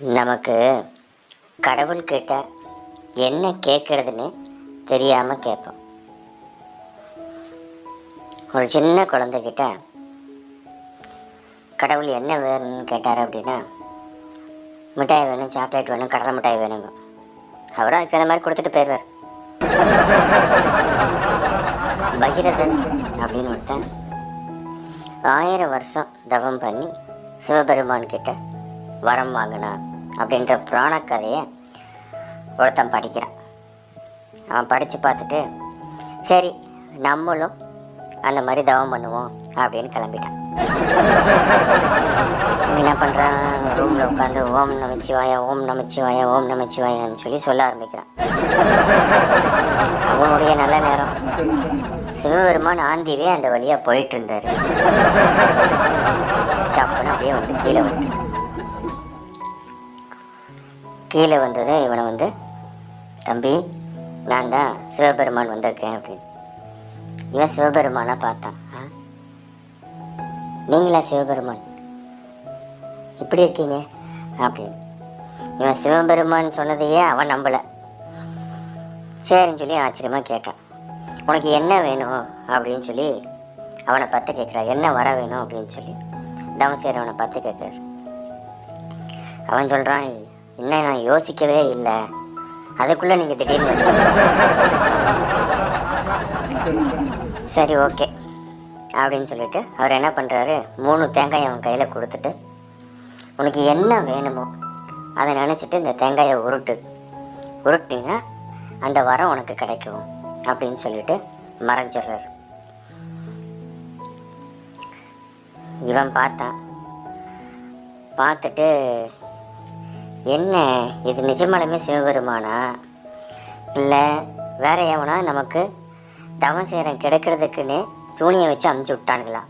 நமக்கு கடவுள்கிட்ட என்ன கேட்குறதுன்னு தெரியாமல் கேட்போம். ஒரு சின்ன குழந்தைகிட்ட கடவுள் என்ன வேணும்னு கேட்டார் அப்படின்னா, மிட்டாய் வேணும், சாக்லேட் வேணும், கடலை மிட்டாய் வேணுங்க. அவரும் அதுக்கு அந்த மாதிரி கொடுத்துட்டு போயிடுவார். பகீரதன் அப்படின்னு ஒருத்தன் 1000 வருஷம் தவம் பண்ணி சிவபெருமான் கிட்ட வரம் வாங்கினான் அப்படின்ற புராண கதையை ஒருத்தன் படிக்கிறான். அவன் படித்து பார்த்துட்டு, சரி நம்மளும் அந்த மாதிரி தவம் பண்ணுவோம் அப்படின்னு கிளம்பிட்டான். என்ன பண்ணுறான், ரூமில் உட்காந்து ஓம் நமச்சிவாயா, ஓம் நமச்சிவாயா, ஓம் நமச்சிவாயான்னு சொல்லி சொல்ல ஆரம்பிக்கிறான். அவனுடைய நல்ல நேரம் சிவபெருமான் ஆந்திவே அந்த வழியாக போயிட்டு இருந்தார். டப்புன்னு அப்படியே வந்து கீழே வந்தது. இவனை தம்பி நான் தான் சிவபெருமான் வந்திருக்கேன் அப்படின்னு. இவன் சிவபெருமானா பார்த்தான். நீங்களா சிவபெருமான், இப்படி இருக்கீங்க அப்படின்னு. இவன் சிவபெருமான் சொன்னதையே அவன் நம்பலை. சரின்னு சொல்லி ஆச்சரியமாக கேட்டான், உனக்கு என்ன வேணும் அப்படின்னு சொல்லி அவனை பார்த்து கேட்குறாரு. என்ன வர வேணும் அப்படின்னு சொல்லி தவம் செய்கிறவனை பார்த்து கேட்குறாரு. அவன் சொல்கிறான், இன்னும் நான் யோசிக்கவே இல்லை, அதுக்குள்ளே நீங்கள் திடீர்னு சரி ஓகே அப்படின்னு சொல்லிட்டு அவர் என்ன பண்ணுறாரு, 3 தேங்காயை அவன் கையில் கொடுத்துட்டு, உனக்கு என்ன வேணுமோ அதை நினச்சிட்டு இந்த தேங்காயை உருட்டினா அந்த வரம் உனக்கு கிடைக்கும் அப்படின்னு சொல்லிட்டு மறைஞ்சிடுறாரு. இவன் பார்த்துட்டு, என்ன இது நிஜமாலுமே சிவபெருமானா இல்லை வேற எவனா நமக்கு தவம் செய்கிறேன் கிடைக்கிறதுக்குன்னு சூனியை வச்சு அமுச்சு விட்டானுங்களா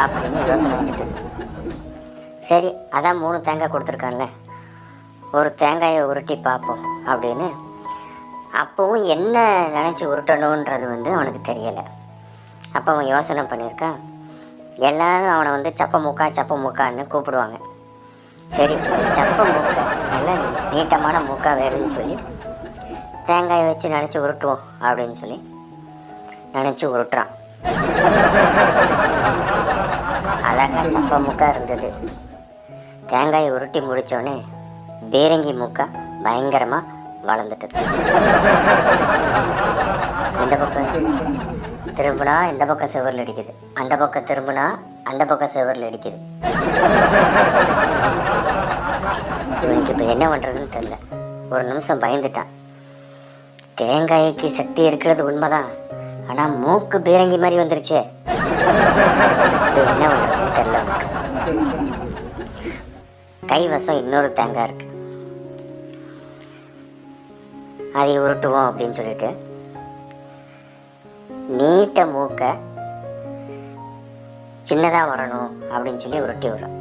அப்படின்னு யோசனை வந்துட்டு, சரி அதான் 3 தேங்காய் கொடுத்துருக்கான்ல, ஒரு தேங்காயை உருட்டி பார்ப்போம் அப்படின்னு. அப்போவும் என்ன நினச்சி உருட்டணுன்றது அவனுக்கு தெரியலை. அப்போ அவன் யோசனை பண்ணியிருக்கான், எல்லாரும் அவனை சப்ப மூக்கான்னு கூப்பிடுவாங்க. சரி சப்ப மூக்கை நல்ல நீட்டமான மூக்கா வேணும்னு சொல்லி தேங்காயை வச்சு நினச்சி உருட்டுவோம் அப்படின்னு சொல்லி நினச்சி உருட்டுறான். அழகாக சப்ப மூக்கா இருந்தது. தேங்காயை உருட்டி முடித்தோடனே பீரங்கி மூக்கா பயங்கரமாக வளர்ந்துட்டது. இந்த பக்கம் திரும்பினா இந்த பக்கம் செவரில் அடிக்குது, அந்த பக்கம் திரும்பினா அந்த பக்கம் செவரில் அடிக்குது. இவனுக்கு இப்போ என்ன பண்ணுறதுன்னு தெரில. ஒரு நிமிஷம் பயந்துட்டான். தேங்காய்க்கு சக்தி இருக்கிறது உண்மைதான், ஆனால் மூக்கு பீரங்கி மாதிரி வந்துருச்சே, இப்போ என்ன பண்ணுறதுன்னு தெரில. கைவசம் இன்னொரு தேங்காய் இருக்கு, அதை உருட்டுவோம் அப்படின்னு சொல்லிட்டு நீட்ட மூக்கை சின்னதாக வரணும் அப்படின்னு சொல்லி உருட்டி விடுறோம்.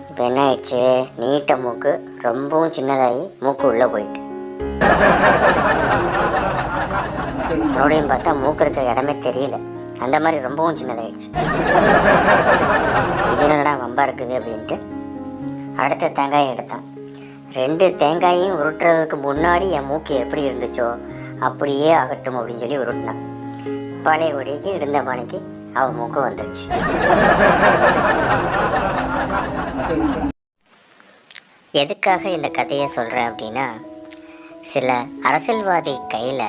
இப்போ என்ன ஆயிடுச்சு, நீட்ட மூக்கு ரொம்பவும் சின்னதாகி மூக்கு உள்ளே போயிட்டு, மறுபடியும் பார்த்தா மூக்கு இருக்கிற இடமே தெரியல, அந்த மாதிரி ரொம்பவும் சின்னதாகிடுச்சு. இது என்னடா வம்பா இருக்குது அப்படின்ட்டு அடுத்த தேங்காயை எடுத்தான். 2 தேங்காயையும் உருட்டுறதுக்கு முன்னாடி என் மூக்கு எப்படி இருந்துச்சோ அப்படியே ஆகட்டும் அப்படின்னு சொல்லி உருட்டினான். பழைய ஒடிக்கு இருந்த பானைக்கு அவன் மூக்கு வந்துருச்சு. எதுக்காக இந்த கதையை சொல்கிறேன் அப்படின்னா, சில அரசியல்வாதி கையில்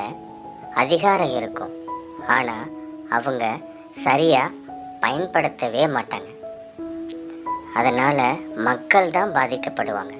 அதிகாரம் இருக்கும், ஆனால் அவங்க சரியாக பயன்படுத்தவே மாட்டாங்க. அதனால் மக்கள் தான் பாதிக்கப்படுவாங்க.